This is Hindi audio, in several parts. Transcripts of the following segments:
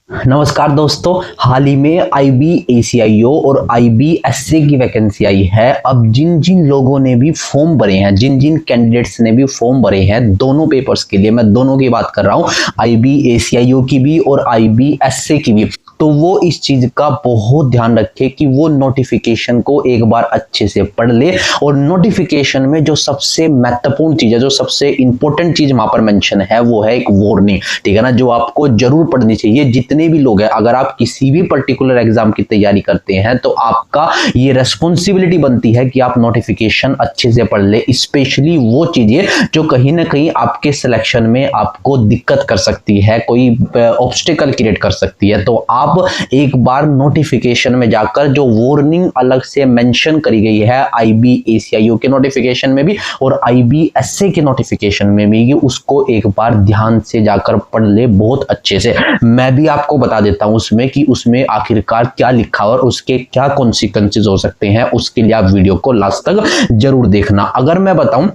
नमस्कार दोस्तों, हाल ही में IB/ACIO और IB/SA की वैकेंसी आई है। अब जिन जिन लोगों ने भी फॉर्म भरे हैं, जिन जिन कैंडिडेट्स ने भी फॉर्म भरे हैं दोनों पेपर्स के लिए, मैं दोनों की बात कर रहा हूँ, IB/ACIO की भी और IB/SA की भी, तो वो इस चीज का बहुत ध्यान रखे कि वो नोटिफिकेशन को एक बार अच्छे से पढ़ ले। और नोटिफिकेशन में जो सबसे महत्वपूर्ण चीज है, जो सबसे इंपॉर्टेंट चीज वहां पर मेंशन है, वो है एक वार्निंग। ठीक है ना, जो आपको जरूर पढ़नी चाहिए। जितने भी लोग हैं, अगर आप किसी भी पर्टिकुलर एग्जाम की तैयारी करते हैं तो आपका ये रेस्पॉन्सिबिलिटी बनती है कि आप नोटिफिकेशन अच्छे से पढ़ ले, स्पेशली वो चीजें जो कहीं ना कहीं आपके सिलेक्शन में आपको दिक्कत कर सकती है, कोई ऑब्स्टिकल क्रिएट कर सकती है। तो आप एक बार नोटिफिकेशन में जाकर जो वार्निंग अलग से मेंशन करी गई है IB/ACIO के नोटिफिकेशन में भी और IB/SA के नोटिफिकेशन में भी, उसको एक बार ध्यान से जाकर पढ़ ले बहुत अच्छे से। मैं भी आपको बता देता हूं उसमें कि उसमें आखिरकार क्या लिखा और उसके क्या कॉन्सिक्वेंसेस हो सकते हैं। उसके लिए आप वीडियो को लास्ट तक जरूर देखना। अगर मैं बताऊं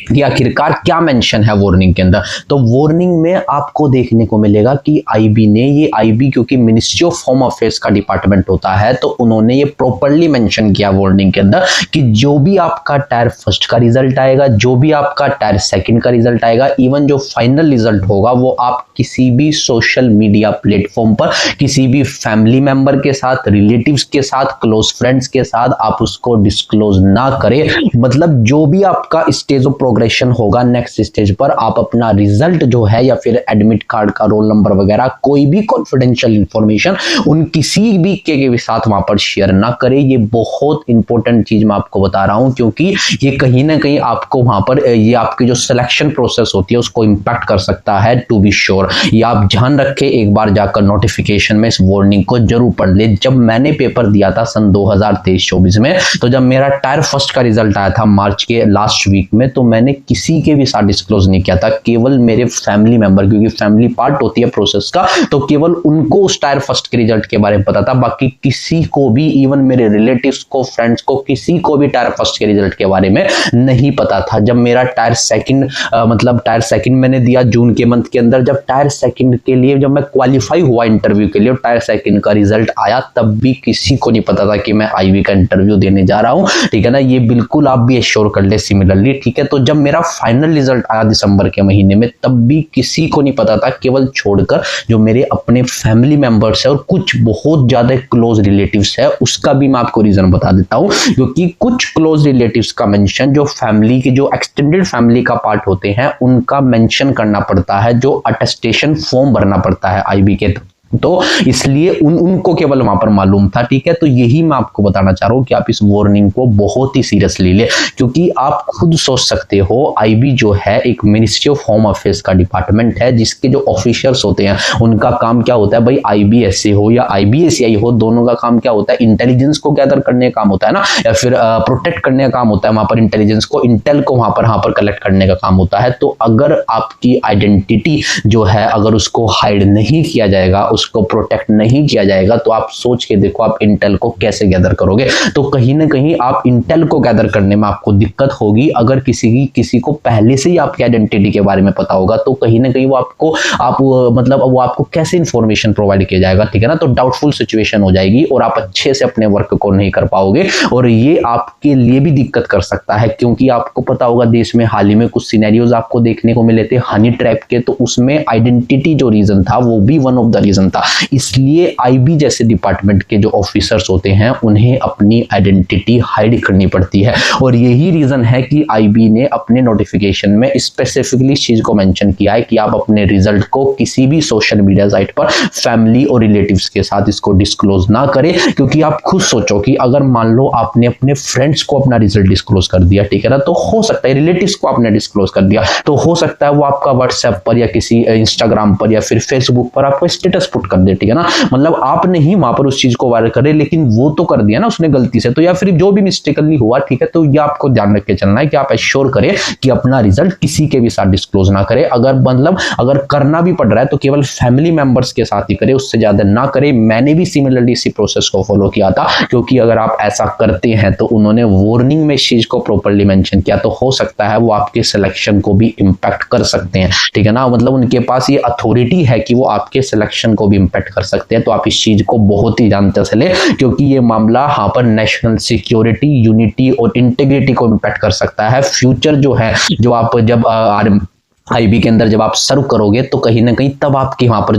कि आखिरकार क्या मेंशन है वार्निंग के अंदर, तो वार्निंग में आपको देखने को मिलेगा कि IB ने, ये IB क्योंकि मिनिस्ट्री ऑफ होम अफेयर्स का डिपार्टमेंट होता है, तो उन्होंने ये प्रॉपर्ली मेंशन किया वार्निंग के अंदर कि जो भी आपका टायर फर्स्ट का रिजल्ट आएगा, जो भी आपका टायर सेकंड का रिजल्ट आएगा, इवन जो फाइनल रिजल्ट होगा, वो आप किसी भी सोशल मीडिया प्लेटफॉर्म पर किसी भी फैमिली मेंबर के साथ, रिलेटिव्स के साथ, क्लोज फ्रेंड्स के साथ आप उसको डिस्क्लोज ना करें। मतलब जो भी आपका स्टेज ऑफ प्रोग्रेशन होगा नेक्स्ट स्टेज पर, आप अपना रिजल्ट जो है या फिर एडमिट कार्ड का रोल नंबर वगैरह कोई भी कॉन्फिडेंशियल इंफॉर्मेशन उन किसी भी के साथ वहां पर शेयर ना करें। ये बहुत इंपॉर्टेंट चीज मैं आपको बता रहा हूं, क्योंकि ये कहीं ना कहीं आपको वहां पर ये आपकी जो सिलेक्शन प्रोसेस होती है उसको इंपैक्ट कर सकता है। टू बी श्योर, ये आप ध्यान रखें, एक बार जाकर नोटिफिकेशन में इस वार्निंग को जरूर पढ़ ले। जब मैंने पेपर दिया था सन 2023-24 में, तो जब मेरा टायर फर्स्ट का रिजल्ट आया था मार्च के लास्ट वीक में, तो मैंने किसी के भी साथ डिस्क्लोज नहीं किया था, केवल मेरे फैमिली मेंबर, क्योंकि फैमिली पार्ट होती है प्रोसेस का, तो केवल उनको उस टायर फर्स्ट के रिजल्ट के बारे में पता था। बाकी किसी को भी, इवन मेरे रिलेटिव्स को, फ्रेंड्स को, किसी को भी टायर फर्स्ट के रिजल्ट के बारे में नहीं पता था। जब मेरा टायर सेकंड मतलब टायर सेकंड मैंने दिया जून के मंथ के अंदर, जब टायर सेकंड के लिए जब मैं क्वालिफाई हुआ इंटरव्यू के लिए, टायर सेकंड का रिजल्ट आया, तब भी किसी को नहीं पता था कि मैं IB का इंटरव्यू देने जा रहा हूं। ठीक है ना, ये बिल्कुल आप भी एश्योर कर ले सिमिलरली। ठीक है, तो जब मेरा फाइनल रिजल्ट आया दिसंबर के महीने में, तब भी किसी को नहीं पता था, केवल छोड़कर जो मेरे अपने फैमिली मेंबर्स है और कुछ बहुत ज्यादा क्लोज रिलेटिव्स है। उसका भी मैं आपको रीजन बता देता हूं, क्योंकि कुछ क्लोज रिलेटिव्स का मेंशन, जो फैमिली के, जो एक्सटेंडेड फैमिली का पार्ट होते हैं, उनका मेंशन करना पड़ता है, जो अटेस्टेशन फॉर्म भरना पड़ता है IB के, तो इसलिए उनको केवल वहां पर मालूम था। ठीक है, तो यही मैं आपको बताना चाह रहा हूं कि आप इस वार्निंग को बहुत ही सीरियसली ले, क्योंकि आप खुद सोच सकते हो IB जो है एक मिनिस्ट्री ऑफ होम अफेयर्स का डिपार्टमेंट है, जिसके जो ऑफिशियल्स होते हैं उनका काम क्या होता है भाई, IB/SA हो या IB/ACI हो, दोनों का काम क्या होता है, इंटेलिजेंस को गैदर करने का काम होता है ना, या फिर प्रोटेक्ट करने का काम होता है। वहां पर इंटेलिजेंस को, इंटेल को वहां पर कलेक्ट करने का काम होता है। तो अगर आपकी आइडेंटिटी जो है, अगर उसको हाइड नहीं किया जाएगा, उसको प्रोटेक्ट नहीं किया जाएगा, तो आप सोच के देखो आप इंटेल को कैसे गैदर करोगे। तो कहीं ना कहीं आप इंटेल को गैदर करने में आपको दिक्कत होगी। अगर किसी को पहले से ही आपकी आइडेंटिटी के बारे में पता होगा, तो कहीं ना कहीं वो आपको कैसे इंफॉर्मेशन प्रोवाइड किया जाएगा। ठीक है ना, तो डाउटफुल सिचुएशन हो जाएगी और आप अच्छे से अपने वर्क को नहीं कर पाओगे, और ये आपके लिए भी दिक्कत कर सकता है। क्योंकि आपको पता होगा देश में हाल ही में कुछ सिनेरियोज आपको देखने को मिले थे हनी ट्रैप के, तो उसमें आइडेंटिटी जो रीजन था वो भी वन ऑफ द रीजन था। इसलिए IB जैसे डिपार्टमेंट के जो ऑफिसर्स होते हैं उन्हें अपनी आइडेंटिटी हाइड करनी पड़ती है, और यही रीजन है कि IB ने अपने नोटिफिकेशन में स्पेसिफिकली इस चीज को मेंशन किया है कि आप अपने रिजल्ट को किसी भी सोशल मीडिया साइट पर फैमिली और रिलेटिव्स के साथ इसको डिस्क्लोज ना करें। क्योंकि आप खुद सोचो कि अगर मान लो आपने अपने फ्रेंड्स को अपना रिजल्ट डिस्क्लोज कर दिया, ठीक है ना, तो हो सकता है रिलेटिव्स को आपने डिस्क्लोज कर दिया, तो हो सकता है वो आपका व्हाट्सएप पर या किसी इंस्टाग्राम पर या फिर फेसबुक पर आपको स्टेटस पुट कर दे। ठीक है ना, मतलब आप नहीं वहां पर उस चीज को वायरल करे, लेकिन वो तो कर दिया ना उसने गलती से, तो या फिर जो भी मिस्टेकली हुआ। ठीक है, तो ये आपको ध्यान रख के चलना है कि आप एश्योर करें कि अपना रिजल्ट किसी के भी साथ डिस्क्लोज ना करें। अगर करना भी पड़ रहा है तो केवल फैमिली मेंबर्स के साथ ही करें, उससे ज्यादा ना करें। मैंने भी सिमिलरली इसी प्रोसेस को फॉलो किया था, क्योंकि अगर आप ऐसा करते हैं तो उन्होंने वार्निंग में इस चीज को प्रॉपर्ली मेंशन किया, तो हो सकता है वो आपके सिलेक्शन को भी इंपैक्ट कर सकते हैं। ठीक है ना, मतलब उनके पास ये अथॉरिटी है कि वो आपके सिलेक्शन को भी इम्पैक्ट कर सकते हैं। तो आप इस चीज को बहुत ही जानते चले, क्योंकि ये मामला यहाँ पर नेशनल सिक्योरिटी, यूनिटी और इंटीग्रिटी को इम्पैक्ट कर सकता है। फ्यूचर जो है, जो आप जब आईबी के अंदर जब आप सर्व करोगे तो कहीं ना कहीं तब आपके वहां पर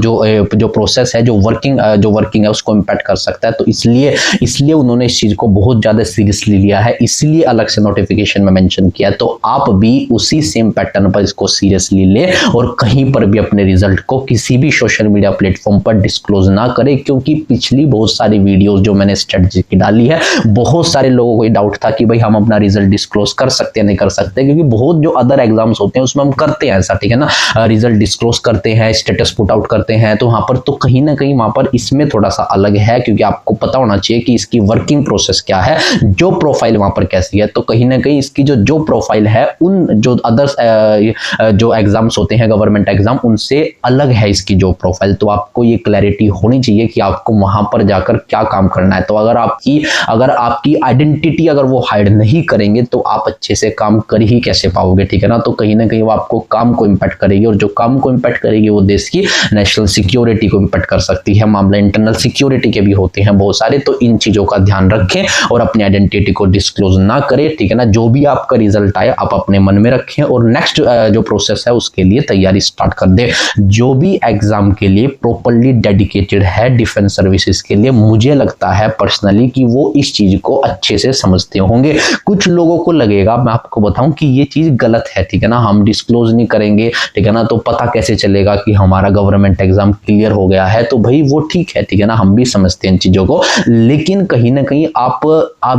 जो प्रोसेस है, जो वर्किंग है, उसको इम्पैक्ट कर सकता है। तो इसलिए उन्होंने इस चीज को बहुत ज्यादा सीरियसली लिया है, इसलिए अलग से नोटिफिकेशन में मेंशन किया। तो आप भी उसी सेम पैटर्न पर इसको सीरियसली ले और कहीं पर भी अपने रिजल्ट को किसी भी सोशल मीडिया प्लेटफॉर्म पर डिस्क्लोज ना करें, क्योंकि पिछली बहुत सारी वीडियोज जो मैंने स्ट्रेटजी की डाली है, बहुत सारे लोगों को डाउट था कि भाई हम अपना रिजल्ट डिस्क्लोज कर सकते हैं नहीं कर सकते, क्योंकि बहुत जो अदर एग्जाम्स होते हैं उसमें हम करते हैं ऐसा, ठीक है ना, रिजल्ट डिस्क्लोज करते हैं, स्टेटस पुट आउट करते हैं। तो वहां पर तो कहीं ना कहीं वहां पर इसमें थोड़ा सा अलग है, क्योंकि आपको पता होना चाहिए कि इसकी वर्किंग प्रोसेस क्या है, जो प्रोफाइल वहां पर कैसी है। तो कहीं ना कहीं इसकी जो प्रोफाइल है उन जो अदर्स जो एग्जाम्स होते हैं, गवर्नमेंट एग्जाम, उनसे अलग है इसकी जो प्रोफाइल। तो आपको ये क्लैरिटी होनी चाहिए कि आपको वहां पर जाकर क्या काम करना है। तो अगर आपकी आइडेंटिटी अगर वो हाइड नहीं करेंगे तो आप अच्छे से काम कर ही कैसे पाओगे, ठीक है ना। तो कहीं ना कहीं वो आपको काम को इंपैक्ट करेगी, और जो काम को इंपैक्ट करेगी वो देश की नेशनल सिक्योरिटी को इंपैक्ट कर सकती है। मामला इंटरनल सिक्योरिटी के भी होते हैं बहुत सारे। तो इन चीजों का ध्यान रखें और अपनी आइडेंटिटी को डिस्क्लोज ना करें, ठीक है ना। जो भी आपका रिजल्ट आए आप अपने मन में रखें और नेक्स्ट जो प्रोसेस है उसके लिए तैयारी स्टार्ट कर दें। जो भी एग्जाम के लिए प्रॉपर्ली डेडिकेटेड है डिफेंस सर्विसेज के लिए, मुझे लगता है पर्सनली कि वो इस चीज को अच्छे से समझते होंगे। कुछ लोगों को लगेगा, मैं आपको बताऊं, कि ये चीज गलत है, ठीक है ना, हम डिस्क्लोज नहीं करेंगे, ठीक है ना, तो पता कैसे चलेगा कि हमारा गवर्नमेंट एग्जाम क्लियर हो गया है। तो भाई वो ठीक है, ठीक है ना, हम भी समझते हैं इन चीजों को, लेकिन कहीं ना कहीं आप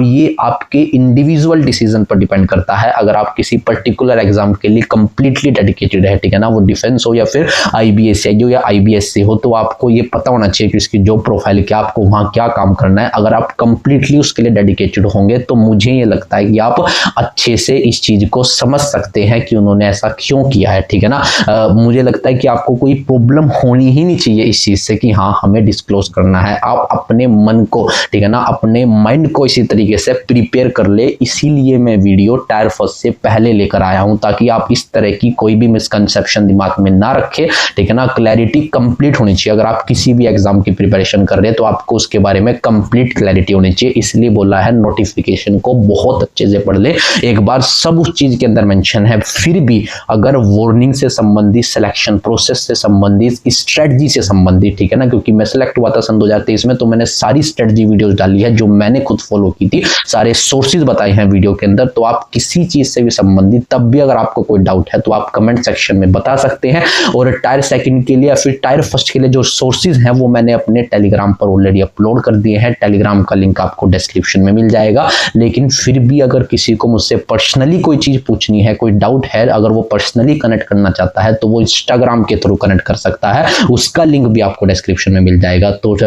ये आपके इंडिविजुअल डिसीजन पर डिपेंड करता है। अगर आप किसी पर्टिकुलर एग्जाम के लिए कंप्लीटली डेडिकेटेड है, ठीक है ना, वो डिफेंस हो या फिर आईबीएससी हो या आईबीएससी हो, तो आपको ये पता होना चाहिए कि इसकी जो प्रोफाइल क्या, आपको वहां क्या काम करना है। अगर आप कंप्लीटली उसके लिए डेडिकेटेड होंगे तो मुझे ये लगता है कि आप अच्छे से इस चीज को समझ सकते हैं कि उन्होंने ऐसा क्यों किया है, ठीक है ना। मुझे लगता है कि आपको कोई प्रॉब्लम होनी ही नहीं चाहिए इस चीज से कि हाँ हमें डिस्क्लोज करना है। आप अपने मन को, ठीक है ना, अपने माइंड को इसी तरीके से प्रिपेयर कर ले। इसीलिए मैं वीडियो टायर फर्स्ट से पहले लेकर आया हूं, ताकि आप इस तरह की कोई भी मिसकंसेप्शन दिमाग में ना रखें, ठीक है ना। क्लैरिटी कंप्लीट होनी चाहिए। अगर आप किसी भी एग्जाम की प्रिपरेशन कर रहे हैं तो आपको उसके बारे में कंप्लीट क्लैरिटी होनी चाहिए। इसलिए बोला है नोटिफिकेशन को बहुत अच्छे से पढ़ ले एक बार, सब उस चीज के अंदर मेंशन है। फिर भी अगर वार्निंग से संबंधित, सिलेक्शन प्रोसेस से संबंधित, स्ट्रेटजी से संबंधित, ठीक है ना, क्योंकि मैं सिलेक्ट हुआ था सन 2023 में, तो मैंने सारी स्ट्रेटजी वीडियोस डाली है जो मैंने खुद फॉलो की थी, सारे सोर्सेज बताए हैं वीडियो के अंदर। तो आप किसी चीज से भी संबंधित तब भी अगर आपको कोई डाउट है तो आप कमेंट सेक्शन में बता सकते हैं। और टायर सेकंड के लिए या फिर टायर फर्स्ट के लिए जो सोर्सेज हैं वो मैंने अपने टेलीग्राम पर ऑलरेडी अपलोड कर दिए हैं। टेलीग्राम का लिंक आपको डिस्क्रिप्शन में मिल जाएगा। लेकिन फिर भी अगर किसी को मुझसे पर्सनली कोई चीज पूछनी है, कोई डाउट है, अगर वो पर्सनली कनेक्ट करना चाहता है तो वो इंस्टाग्राम के थ्रू कनेक्ट कर सकता है, उसका लिंक भी आपको डिस्क्रिप्शन में मिल जाएगा। तो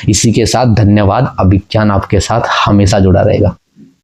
इसी के साथ धन्यवाद। अभिज्ञान आपके साथ हमेशा जुड़ा रहेगा।